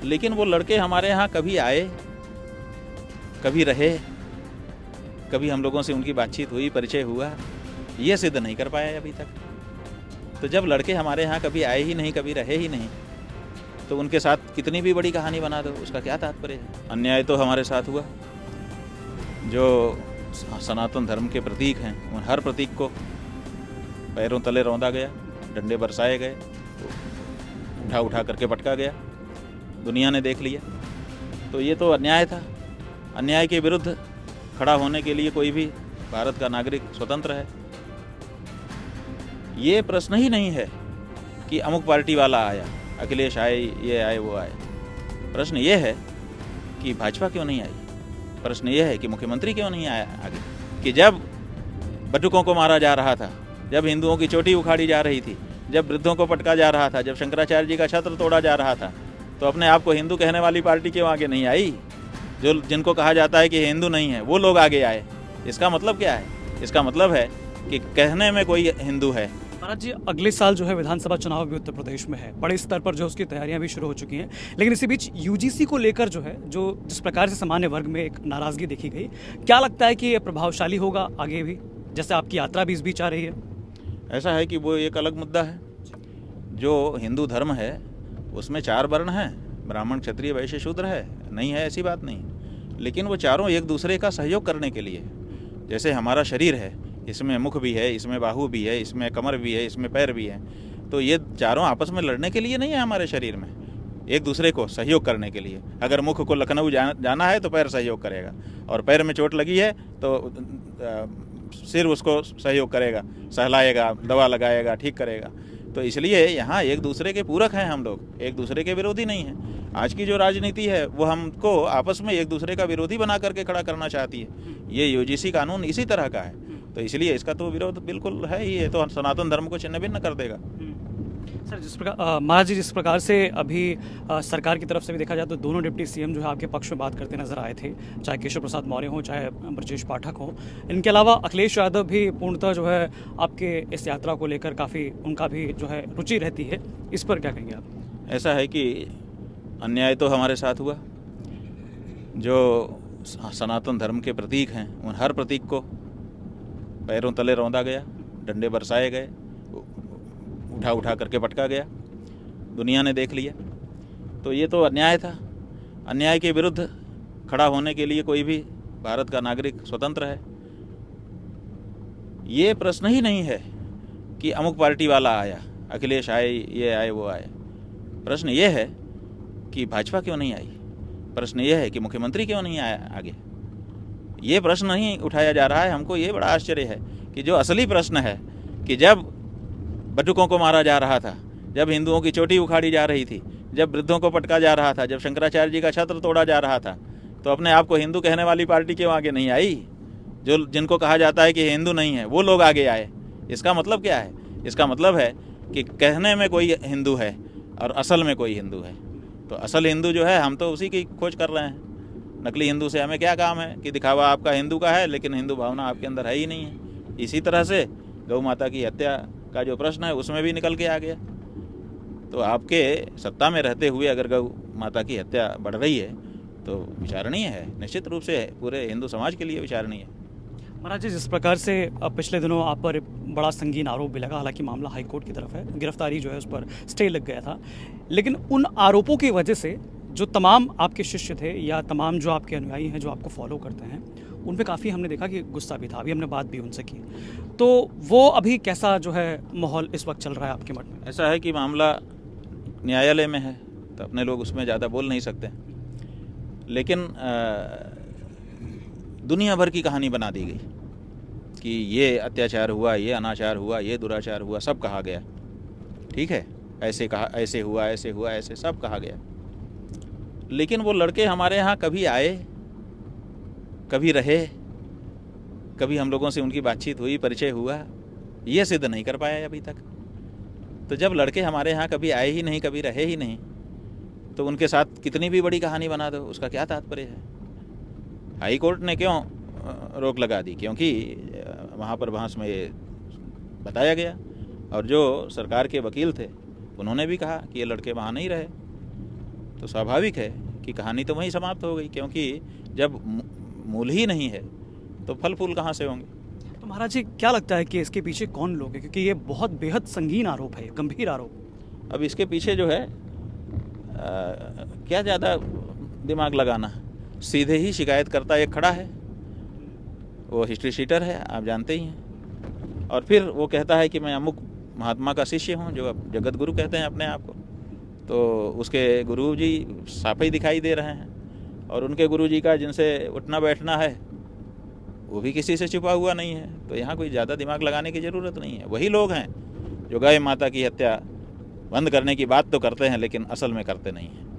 लेकिन वो लड़के हमारे यहाँ कभी आए, कभी रहे, कभी हम लोगों से उनकी बातचीत हुई, परिचय हुआ, ये सिद्ध नहीं कर पाए अभी तक। तो जब लड़के हमारे यहाँ कभी आए ही नहीं, कभी रहे ही नहीं, तो उनके साथ कितनी भी बड़ी कहानी बना दो, उसका क्या तात्पर्य है। अन्याय तो हमारे साथ हुआ। जो सनातन धर्म के प्रतीक हैं, उन हर प्रतीक को पैरों तले रौंदा गया, डंडे बरसाए गए, उठा उठा करके पटका गया, दुनिया ने देख लिया। तो ये तो अन्याय था। अन्याय के विरुद्ध खड़ा होने के लिए कोई भी भारत का नागरिक स्वतंत्र है। ये प्रश्न ही नहीं है कि अमुक पार्टी वाला आया, अखिलेश आए, ये आए, वो आए। प्रश्न ये है कि भाजपा क्यों नहीं आई। प्रश्न ये है कि मुख्यमंत्री क्यों नहीं आया आगे। कि जब बटुकों को मारा जा रहा था, जब हिंदुओं की चोटी उखाड़ी जा रही थी, जब वृद्धों को पटका जा रहा था, जब शंकराचार्य जी का छत्र तोड़ा जा रहा था, तो अपने आप को हिंदू कहने वाली पार्टी क्यों आगे नहीं आई। जो जिनको कहा जाता है कि हिंदू नहीं है, वो लोग आगे आए। इसका मतलब क्या है? इसका मतलब है कि कहने में कोई हिंदू है। महाराज जी, अगले साल जो है विधानसभा चुनाव भी उत्तर प्रदेश में है, बड़े स्तर पर जो उसकी तैयारियां भी शुरू हो चुकी हैं, लेकिन इसी बीच यूजीसी को लेकर जो है, जो जिस प्रकार से सामान्य वर्ग में एक नाराजगी देखी गई, क्या लगता है कि ये प्रभावशाली होगा आगे भी, जैसे आपकी यात्रा भी इस बीच आ रही है? ऐसा है कि वो एक अलग मुद्दा है। जो हिंदू धर्म है उसमें 4 वर्ण हैं, ब्राह्मण, क्षत्रिय, वैश्य, शूद्र है, नहीं है ऐसी बात नहीं। लेकिन वो चारों एक दूसरे का सहयोग करने के लिए, जैसे हमारा शरीर है, इसमें मुख भी है, इसमें बाहु भी है, इसमें कमर भी है, इसमें पैर भी है, तो ये चारों आपस में लड़ने के लिए नहीं है हमारे शरीर में, एक दूसरे को सहयोग करने के लिए। अगर मुख को लखनऊ जाना है तो पैर सहयोग करेगा, और पैर में चोट लगी है तो सिर उसको सहयोग करेगा, सहलाएगा, दवा लगाएगा, ठीक करेगा। तो इसलिए यहाँ एक दूसरे के पूरक हैं हम लोग, एक दूसरे के विरोधी नहीं हैं। आज की जो राजनीति है वो हमको आपस में एक दूसरे का विरोधी बना करके खड़ा करना चाहती है। ये यूजीसी कानून इसी तरह का है, तो इसलिए इसका तो विरोध बिल्कुल है ही। ये तो सनातन धर्म को छिन्न भिन्न कर देगा। सर, जिस प्रकार महाराज जी, जिस प्रकार से अभी सरकार की तरफ से भी देखा जाए तो दोनों डिप्टी सीएम जो है आपके पक्ष में बात करते नजर आए थे, चाहे केशव प्रसाद मौर्य हो, चाहे ब्रजेश पाठक हो। इनके अलावा अखिलेश यादव भी पूर्णतः जो है आपके इस यात्रा को लेकर काफ़ी उनका भी जो है रुचि रहती है, इस पर क्या कहेंगे आप? ऐसा है कि अन्याय तो हमारे साथ हुआ। जो सनातन धर्म के प्रतीक हैं, उन हर प्रतीक को पैरों तले रौंदा गया, डंडे बरसाए गए, उठा उठा करके पटका गया, दुनिया ने देख लिया। तो ये तो अन्याय था। अन्याय के विरुद्ध खड़ा होने के लिए कोई भी भारत का नागरिक स्वतंत्र है। ये प्रश्न ही नहीं है कि अमुक पार्टी वाला आया, अखिलेश आए, ये आए, वो आए। प्रश्न ये है कि भाजपा क्यों नहीं आई। प्रश्न ये है कि मुख्यमंत्री क्यों नहीं आया आगे। ये प्रश्न नहीं उठाया जा रहा है। हमको ये बड़ा आश्चर्य है कि जो असली प्रश्न है कि जब बटुकों को मारा जा रहा था, जब हिंदुओं की चोटी उखाड़ी जा रही थी, जब वृद्धों को पटका जा रहा था, जब शंकराचार्य जी का छत्र तोड़ा जा रहा था, तो अपने आप को हिंदू कहने वाली पार्टी क्यों आगे नहीं आई। जो जिनको कहा जाता है कि हिंदू नहीं है, वो लोग आगे आए। इसका मतलब क्या है? इसका मतलब है कि कहने में कोई हिंदू है और असल में कोई हिंदू है। तो असल हिंदू जो है, हम तो उसी की खोज कर रहे हैं। नकली हिंदू से हमें क्या काम है कि दिखावा आपका हिंदू का है, लेकिन हिंदू भावना आपके अंदर है ही नहीं है। इसी तरह से गौ माता की हत्या का जो प्रश्न है उसमें भी निकल के आ गया। तो आपके सत्ता में रहते हुए अगर गौ माता की हत्या बढ़ रही है तो विचारणीय है, निश्चित रूप से पूरे हिंदू समाज के लिए विचारणीय है। महाराज जी, जिस प्रकार से पिछले दिनों आप पर बड़ा संगीन आरोप भी लगा, हालांकि मामला हाईकोर्ट की तरफ है, गिरफ्तारी जो है उस पर स्टे लग गया था, लेकिन उन आरोपों की वजह से जो तमाम आपके शिष्य थे या तमाम जो आपके अनुयायी हैं जो आपको फॉलो करते हैं, उन पे काफ़ी हमने देखा कि गुस्सा भी था। अभी हमने बात भी उनसे की, तो वो अभी कैसा जो है माहौल इस वक्त चल रहा है आपके मठ में? ऐसा है कि मामला न्यायालय में है, तो अपने लोग उसमें ज़्यादा बोल नहीं सकते, लेकिन दुनिया भर की कहानी बना दी गई कि ये अत्याचार हुआ, ये अनाचार हुआ, ये दुराचार हुआ, सब कहा गया। ठीक है, ऐसे कहा, ऐसे हुआ, ऐसे हुआ, ऐसे सब कहा गया। लेकिन वो लड़के हमारे यहाँ कभी आए, कभी रहे, कभी हम लोगों से उनकी बातचीत हुई, परिचय हुआ, ये सिद्ध नहीं कर पाए अभी तक। तो जब लड़के हमारे यहाँ कभी आए ही नहीं, कभी रहे ही नहीं, तो उनके साथ कितनी भी बड़ी कहानी बना दो, उसका क्या तात्पर्य है। हाई कोर्ट ने क्यों रोक लगा दी? क्योंकि वहाँ पर बहस में ये बताया गया, और जो सरकार के वकील थे उन्होंने भी कहा कि ये लड़के वहाँ नहीं रहे। तो स्वाभाविक है कि कहानी तो वहीं समाप्त हो गई, क्योंकि जब मूल ही नहीं है तो फल फूल कहाँ से होंगे। तो महाराज जी क्या लगता है कि इसके पीछे कौन लोग हैं, क्योंकि ये बहुत बेहद संगीन आरोप है, गंभीर आरोप। अब इसके पीछे जो है क्या ज़्यादा दिमाग लगाना, सीधे ही शिकायतकर्ता एक खड़ा है, वो हिस्ट्री शीटर है, आप जानते ही हैं, और फिर वो कहता है कि मैं अमुक महात्मा का शिष्य हूँ, जो जगत गुरु कहते हैं अपने आप को। तो उसके गुरु जी साफ ही दिखाई दे रहे हैं, और उनके गुरु जी का जिनसे उठना बैठना है वो भी किसी से छुपा हुआ नहीं है। तो यहाँ कोई ज़्यादा दिमाग लगाने की ज़रूरत नहीं है। वही लोग हैं जो गाय माता की हत्या बंद करने की बात तो करते हैं, लेकिन असल में करते नहीं हैं।